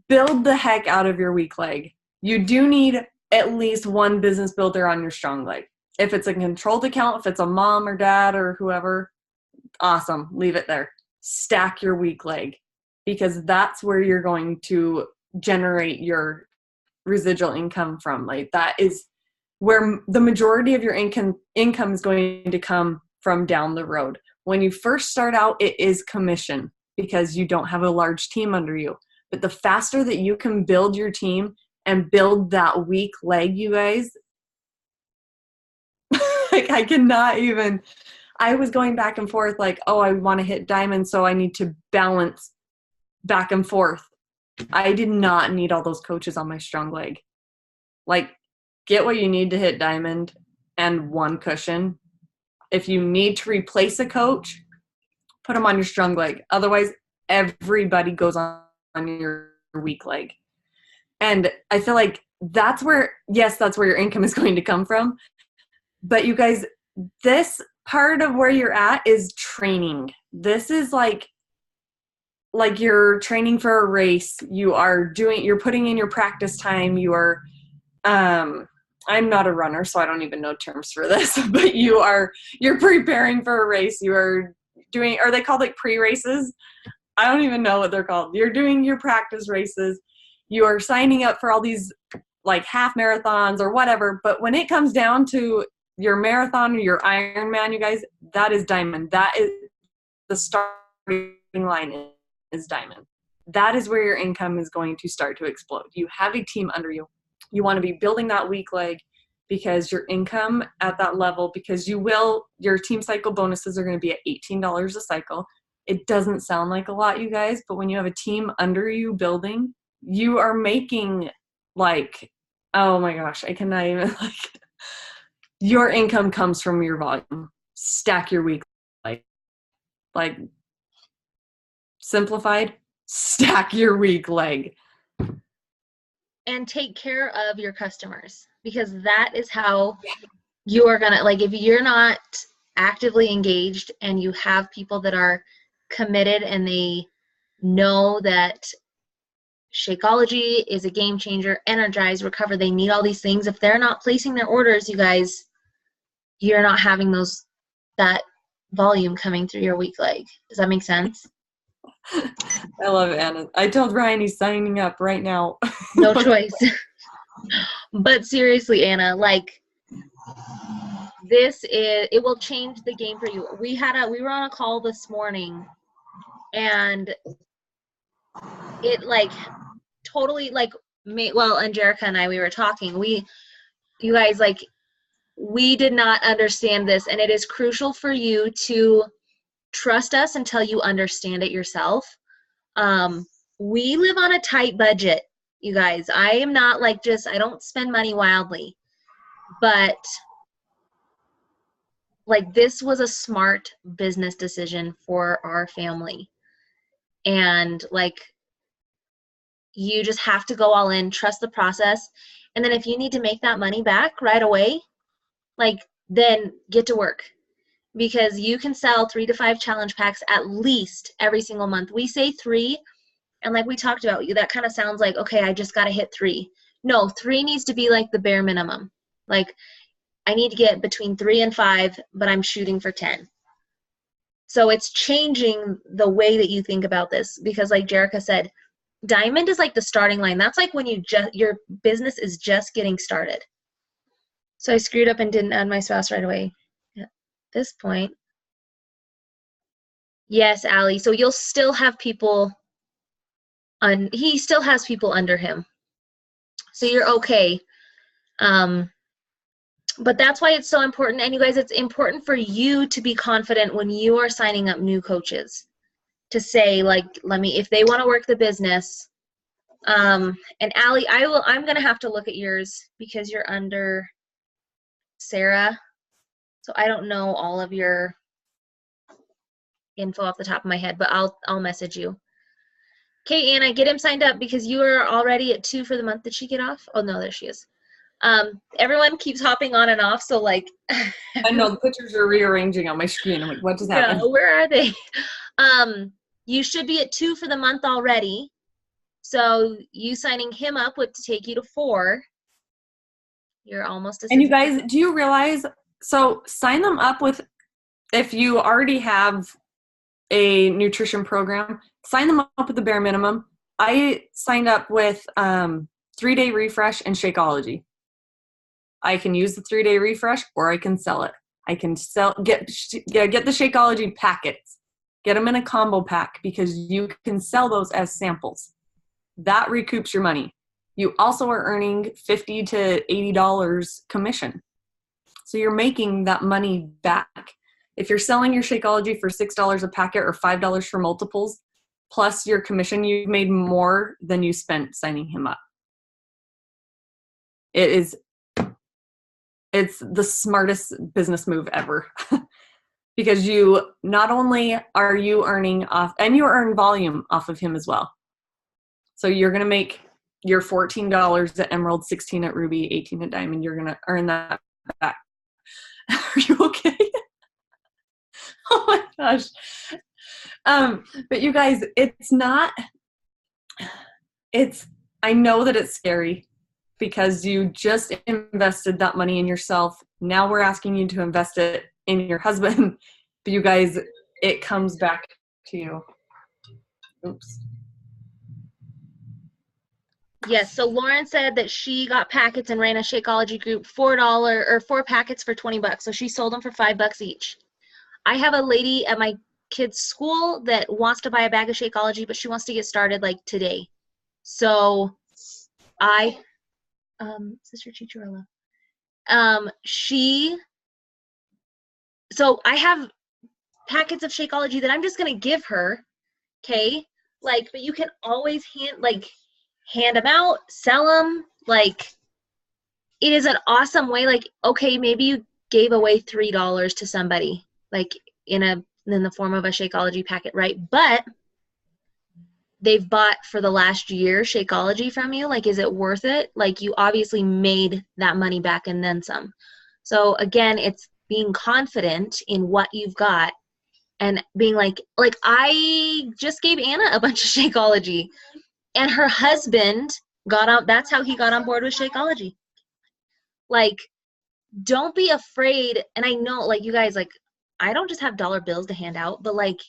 C: Build the heck out of your weak leg. You do need at least one business builder on your strong leg. If it's a controlled account, if it's a mom or dad or whoever, awesome. Leave it there. Stack your weak leg because that's where you're going to generate your residual income from. Like that is where the majority of your income is going to come from down the road. When you first start out, it is commission because you don't have a large team under you. But the faster that you can build your team and build that weak leg, you guys, like I cannot even, I was going back and forth like, oh, I want to hit diamond, so I need to balance back and forth. I did not need all those coaches on my strong leg. Like, get what you need to hit diamond and one cushion. If you need to replace a coach, put them on your strong leg. Otherwise, everybody goes on your weak leg. And I feel like that's where your income is going to come from. But you guys, this part of where you're at is training. This is like you're training for a race. You're putting in your practice time. You are, I'm not a runner, so I don't even know terms for this, but you're preparing for a race. You are doing, are they called like pre-races? I don't even know what they're called. You're doing your practice races. You are signing up for all these like half marathons or whatever. But when it comes down to your marathon or your Ironman, you guys, that is diamond. That is the starting line is diamond. That is where your income is going to start to explode. You have a team under you. You want to be building that weak leg because your income at that level, because your team cycle bonuses are going to be at $18 a cycle. It doesn't sound like a lot, you guys, but when you have a team under you building, you are making like, oh my gosh, I cannot even like, your income comes from your volume. Stack your week like simplified, stack your week leg.
A: And take care of your customers, because that is how you are gonna, like, if you're not actively engaged and you have people that are committed and they know that Shakeology is a game changer, energize, recover, they need all these things. If they're not placing their orders, you guys, you're not having that volume coming through your week leg. Does that make sense?
C: I love it, Anna. I told Ryan he's signing up right now.
A: No choice. But seriously, Anna, like, it will change the game for you. We were on a call this morning, and it, like, totally, like, Angelica and I, we were talking. You guys, like, we did not understand this, and it is crucial for you to trust us until you understand it yourself. We live on a tight budget, you guys. I am not like I don't spend money wildly, but like, this was a smart business decision for our family. And like, you just have to go all in, trust the process. And then if you need to make that money back right away, like, then get to work, because you can sell 3 to 5 challenge packs at least every single month. We say 3, and like we talked about, that kind of sounds like, okay, I just got to hit 3. No, 3 needs to be like the bare minimum. Like, I need to get between 3 and 5, but I'm shooting for 10. So it's changing the way that you think about this, because like Jerica said, diamond is like the starting line. That's like when your business is just getting started. So I screwed up and didn't add my spouse right away at this point. Yes, Allie. So you'll still have people he still has people under him. So you're okay. But that's why it's so important. And you guys, it's important for you to be confident when you are signing up new coaches, to say, like, if they want to work the business. And Allie, I'm going to have to look at yours because you're under Sarah. So I don't know all of your info off the top of my head, but I'll message you. Okay, Anna, get him signed up because you are already at 2 for the month. Did she get off? Oh, no, there she is. Everyone keeps hopping on and off, so like
C: I know the pictures are rearranging on my screen. I'm like, what just happened?
A: Yeah, where are they? You should be at 2 for the month already. So you signing him up would take you to 4. You're almost a.
C: And you guys, do you realize? So sign them up with, if you already have a nutrition program, sign them up with the bare minimum. I signed up with 3-day refresh and Shakeology. I can use the 3-day refresh, or I can sell it. I can get the Shakeology packets, get them in a combo pack, because you can sell those as samples. That recoups your money. You also are earning $50 to $80 commission. So you're making that money back. If you're selling your Shakeology for $6 a packet or $5 for multiples, plus your commission, you've made more than you spent signing him up. It's the smartest business move ever. Because you, not only are you earning off, and you earn volume off of him as well. So you're going to make your $14 at Emerald, 16 at Ruby, 18 at Diamond. You're going to earn that back. Are you okay? Oh my gosh. But you guys, I know that it's scary because you just invested that money in yourself. Now we're asking you to invest it in your husband. But you guys, it comes back to you. Oops.
A: Yes, so Lauren said that she got packets and ran a Shakeology group, $4 or 4 packets for $20. So she sold them for $5 each. I have a lady at my kid's school that wants to buy a bag of Shakeology, but she wants to get started like today. So Sister Chicharella. So I have packets of Shakeology that I'm just gonna give her, okay? Like, but you can always hand them out, sell them, like, it is an awesome way. Like, okay, maybe you gave away $3 to somebody, like in the form of a Shakeology packet, right? But they've bought for the last year Shakeology from you. Like, is it worth it? Like, you obviously made that money back and then some. So again, it's being confident in what you've got and being like I just gave Anna a bunch of Shakeology, and her husband got on. That's how he got on board with Shakeology. Like, don't be afraid. And I know, like, you guys, like, I don't just have dollar bills to hand out, but like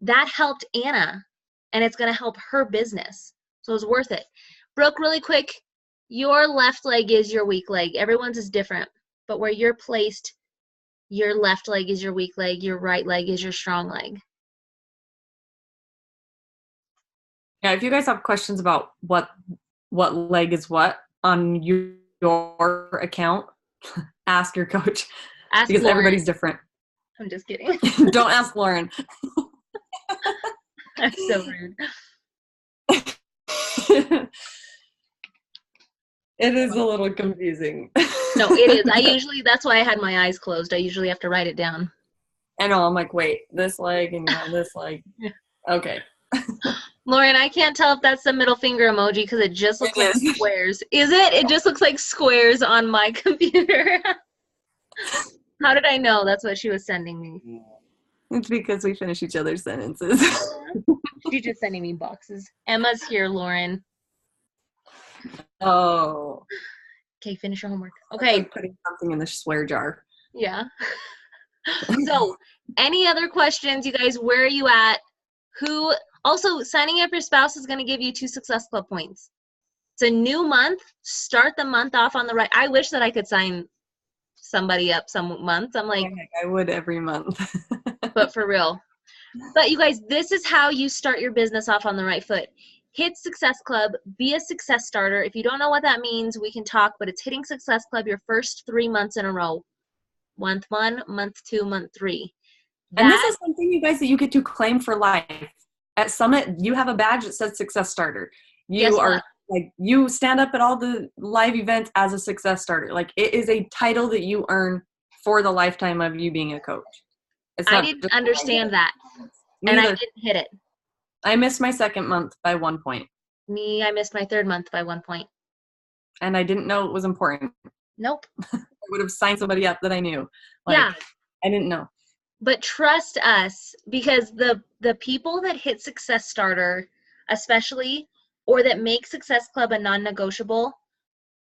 A: that helped Anna, and it's going to help her business. So it's worth it. Brooke, really quick, your left leg is your weak leg. Everyone's is different, but where you're placed, your left leg is your weak leg, your right leg is your strong leg.
C: Yeah, if you guys have questions about what leg is what on your account, ask your coach.
A: Ask
C: because
A: Lauren.
C: everybody's different.
A: I'm just kidding.
C: Don't ask Lauren.
A: I'm so rude.
C: It is a little confusing.
A: No, it is. That's why I had my eyes closed. I usually have to write it down.
C: I know. I'm like, wait, this leg and this leg. Okay.
A: Lauren, I can't tell if that's the middle finger emoji because it just looks like squares. Is it? It just looks like squares on my computer. How did I know? That's what she was sending me.
C: It's because we finish each other's sentences.
A: She's just sending me boxes. Emma's here, Lauren.
C: Oh.
A: Okay, finish your homework. Okay.
C: Like putting something in the swear jar.
A: Yeah. So, any other questions, you guys? Where are you at? Who? Also, signing up your spouse is going to give you 2 Success Club points. It's a new month. Start the month off on the right. I wish that I could sign somebody up some months. I'm like,
C: I would every month.
A: but for real. But you guys, this is how you start your business off on the right foot. Hit Success Club, be a success starter. If you don't know what that means, we can talk, but it's hitting Success Club your first 3 months in a row. Month 1, month 2, month 3.
C: And this is something, you guys, that you get to claim for life. At Summit, you have a badge that says Success Starter. You are like, you stand up at all the live events as a success starter. Like, it is a title that you earn for the lifetime of you being a coach.
A: I didn't understand that. And I didn't hit it.
C: I missed my 2nd month by 1 point.
A: I missed my 3rd month by 1 point.
C: And I didn't know it was important.
A: Nope.
C: I would have signed somebody up that I knew. Like, yeah. I didn't know.
A: But trust us, because the people that hit Success Starter, especially, or that make Success Club a non-negotiable,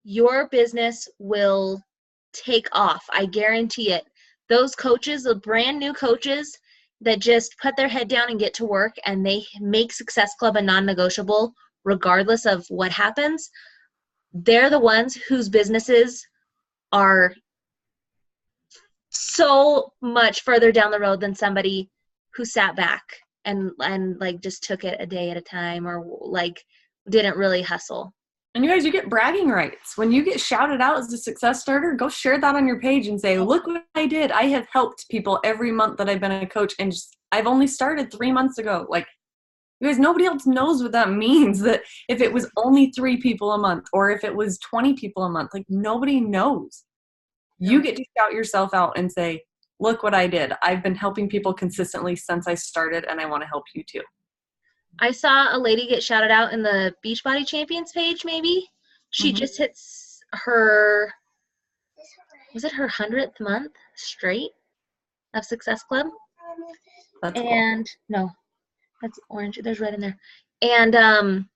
A: your business will take off. I guarantee it. Those coaches, the brand new coaches that just put their head down and get to work, and they make Success Club a non-negotiable regardless of what happens, they're the ones whose businesses are so much further down the road than somebody who sat back and like just took it a day at a time, or like didn't really hustle.
C: And you guys, you get bragging rights. When you get shouted out as a success starter, go share that on your page and say, look what I did. I have helped people every month that I've been a coach, and I've only started 3 months ago. Like, you guys, nobody else knows what that means, that if it was only 3 people a month or if it was 20 people a month, like, nobody knows. You get to shout yourself out and say, look what I did. I've been helping people consistently since I started, and I want to help you too.
A: I saw a lady get shouted out in the Beachbody Champions page, maybe. She just hits her, was it her 100th month straight of Success Club?
C: That's
A: and cool. No, that's orange. There's red in there. And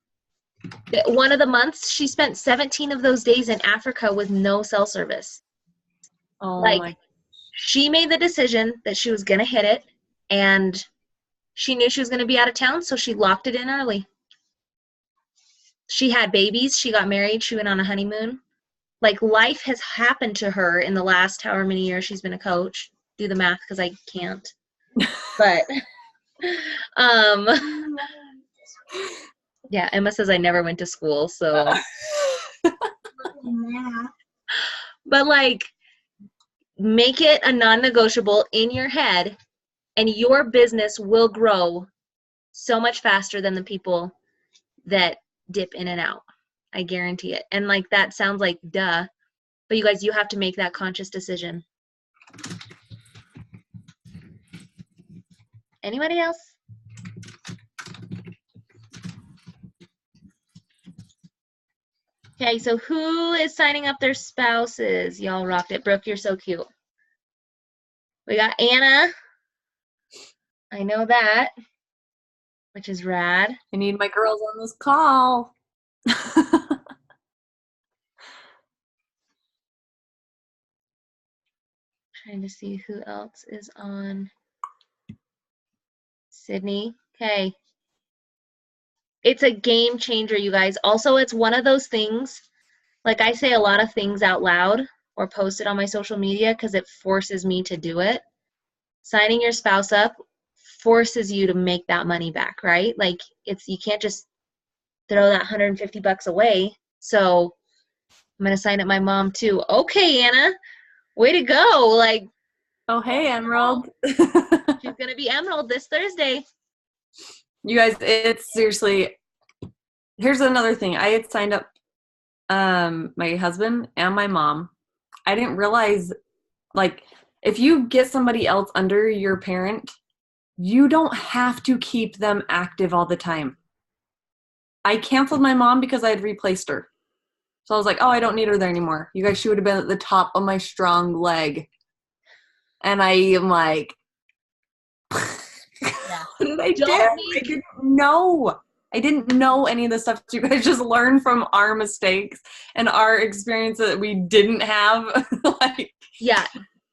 A: one of the months, she spent 17 of those days in Africa with no cell service.
C: Oh,
A: like, she made the decision that she was going to hit it, and she knew she was going to be out of town, so she locked it in early. She had babies. She got married. She went on a honeymoon. Like, life has happened to her in the last however many years she's been a coach. Do the math because I can't. But, yeah, Emma says I never went to school, so. But, like, make it a non-negotiable in your head, and your business will grow so much faster than the people that dip in and out. I guarantee it. And like, that sounds like duh, But you guys, you have to make that conscious decision. Anybody else? Okay, so who is signing up their spouses? Y'all rocked it. Brooke, you're so cute. We got Anna. I know that, which is rad.
C: I need my girls on this call.
A: Trying to see who else is on. Sydney. Okay. It's a game changer, you guys. Also, it's one of those things, like I say a lot of things out loud or post it on my social media because it forces me to do it. Signing your spouse up forces you to make that money back, right? Like you can't just throw that $150 away. So I'm going to sign up my mom too. Okay, Anna, way to go. Like,
C: oh, hey, Emerald.
A: she's going to be Emerald this Thursday.
C: You guys, it's seriously, here's another thing. I had signed up my husband and my mom. I didn't realize, like, if you get somebody else under your parent, you don't have to keep them active all the time. I canceled my mom because I had replaced her. So I was like, oh, I don't need her there anymore. You guys, she would have been at the top of my strong leg. And I am like, what did I do? I didn't know. I didn't know any of the stuff. You guys just learn from our mistakes and our experience that we didn't have.
A: Yeah.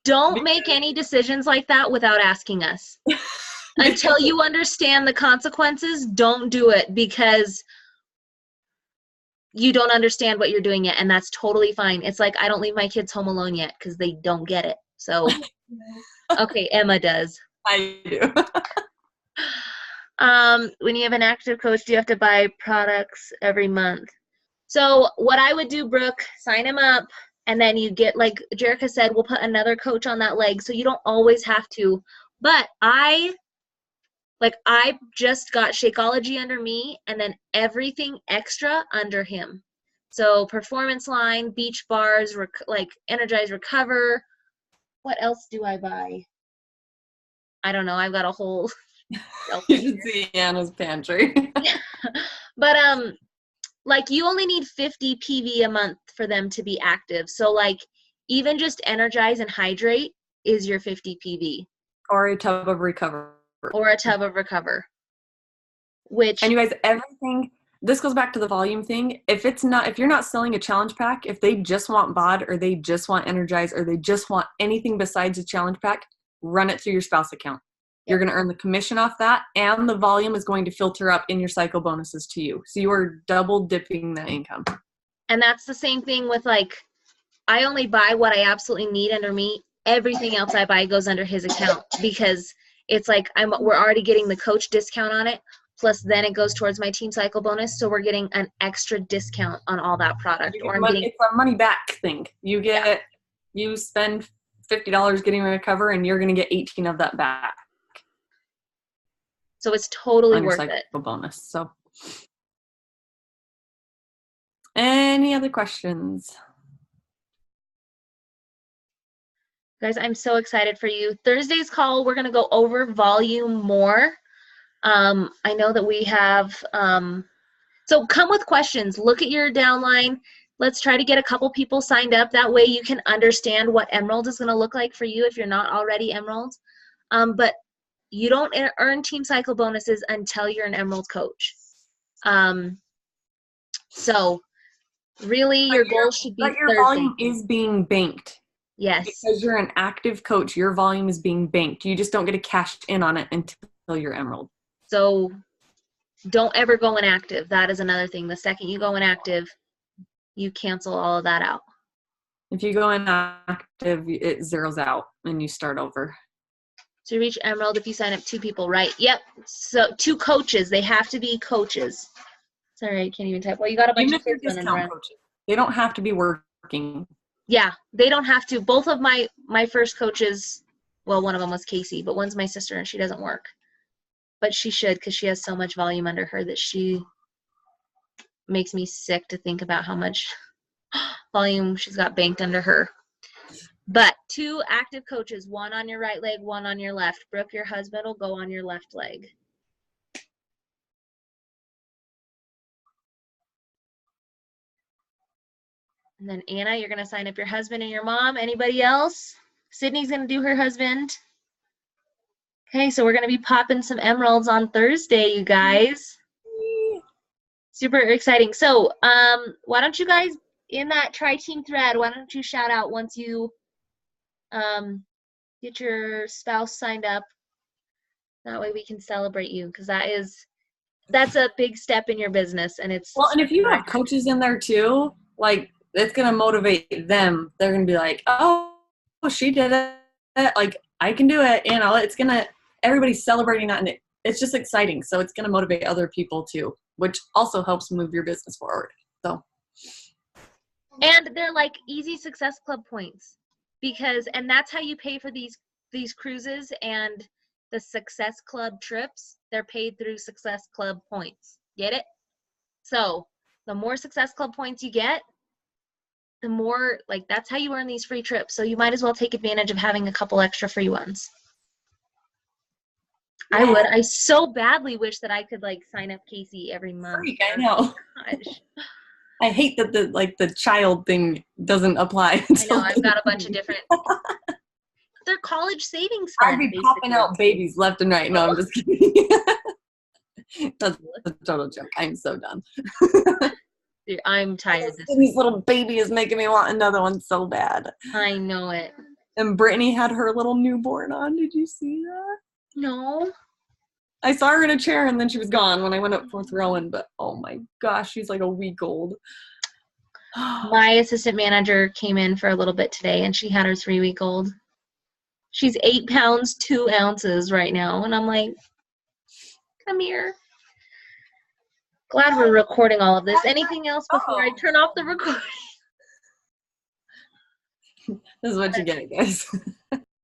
A: Don't make any decisions like that without asking us. Until you understand the consequences, don't do it because you don't understand what you're doing yet, and that's totally fine. It's like I don't leave my kids home alone yet because they don't get it. So, okay, Emma does.
C: I do.
A: When you have an active coach, do you have to buy products every month? So what I would do, Brooke, sign him up, and then you get, like Jerica said, we'll put another coach on that leg, so you don't always have to. But I just got Shakeology under me, and then everything extra under him. So Performance Line, Beach Bars, like Energize Recover. What else do I buy? I don't know. I've got a whole
C: You should see Anna's pantry.
A: But like you only need 50 PV a month for them to be active. So like even just Energize and Hydrate is your 50 PV.
C: Or a tub of Recover.
A: Which,
C: and you guys, everything, this goes back to the volume thing. If you're not selling a challenge pack, if they just want BOD or they just want Energize or they just want anything besides a challenge pack, run it through your spouse account. You're going to earn the commission off that, and the volume is going to filter up in your cycle bonuses to you. So you are double dipping that income.
A: And that's the same thing with, like, I only buy what I absolutely need under me. Everything else I buy goes under his account because it's like we're already getting the coach discount on it. Plus then it goes towards my team cycle bonus. So we're getting an extra discount on all that product.
C: It's a money back thing. You spend $50 getting Recover and you're going to get 18 of that back.
A: So it's totally worth it.
C: Bonus. So, any other questions?
A: Guys, I'm so excited for you. Thursday's call, we're going to go over volume more. I know that we have, so come with questions. Look at your downline. Let's try to get a couple people signed up. That way you can understand what Emerald is going to look like for you if you're not already Emerald. But you don't earn team cycle bonuses until you're an Emerald coach. So really your goal should be
C: But your
A: Thursday.
C: volume is being banked.
A: Yes.
C: Because you're an active coach, your volume is being banked. You just don't get to cash in on it until you're Emerald.
A: So don't ever go inactive. That is another thing. The second you go inactive, you cancel all of that out.
C: If you go inactive, it zeroes out and you start over.
A: To reach Emerald, if you sign up 2 people, right? Yep. So 2 coaches. They have to be coaches. Sorry, I can't even type. Well, you got a bunch
C: Even
A: of
C: if you're
A: kids running
C: discount
A: around.
C: coaches, they don't have to be working.
A: Yeah, they don't have to. Both of my first coaches, well, one of them was Casey, but one's my sister and she doesn't work. But she should because she has so much volume under her that she makes me sick to think about how much volume she's got banked under her. But 2 active coaches, 1 on your right leg, 1 on your left. Brooke, your husband will go on your left leg. And then Anna, you're going to sign up your husband and your mom. Anybody else? Sydney's going to do her husband. Okay, so we're going to be popping some emeralds on Thursday, you guys. Super exciting. So why don't you guys, in that tri-team thread, why don't you shout out once you get your spouse signed up? That way we can celebrate you, because that's a big step in your business. And it's
C: well, and if you have coaches in there too, like, it's going to motivate them. They're going to be like, oh, she did it. Like, I can do it. It's going to, everybody's celebrating that, and it's just exciting. So it's going to motivate other people too, which also helps move your business forward. So.
A: And they're like easy Success Club points, and that's how you pay for these cruises and the Success Club trips. They're paid through Success Club points. Get it? So the more Success Club points you get, the more, like, that's how you earn these free trips. So you might as well take advantage of having a couple extra free ones. Yeah. I so badly wish that I could, like, sign up Casey every month.
C: Freak, I know.
A: Gosh.
C: I hate that the child thing doesn't apply.
A: I know, I've got a bunch of different. They're college savings funds.
C: I'd be popping out babies left and right. No, I'm just kidding. That's a total joke. I'm so done.
A: Dude, I'm tired.
C: This little baby is making me want another one so bad.
A: I know it.
C: And Brittany had her little newborn on. Did you see that?
A: No.
C: I saw her in a chair and then she was gone when I went up 4th rowing, but oh my gosh, she's like a week old.
A: My assistant manager came in for a little bit today and she had her 3-week-old. She's 8 pounds, 2 ounces right now. And I'm like, come here. Glad we're recording all of this. Anything else before I turn off the recording?
C: This is what you get, guys.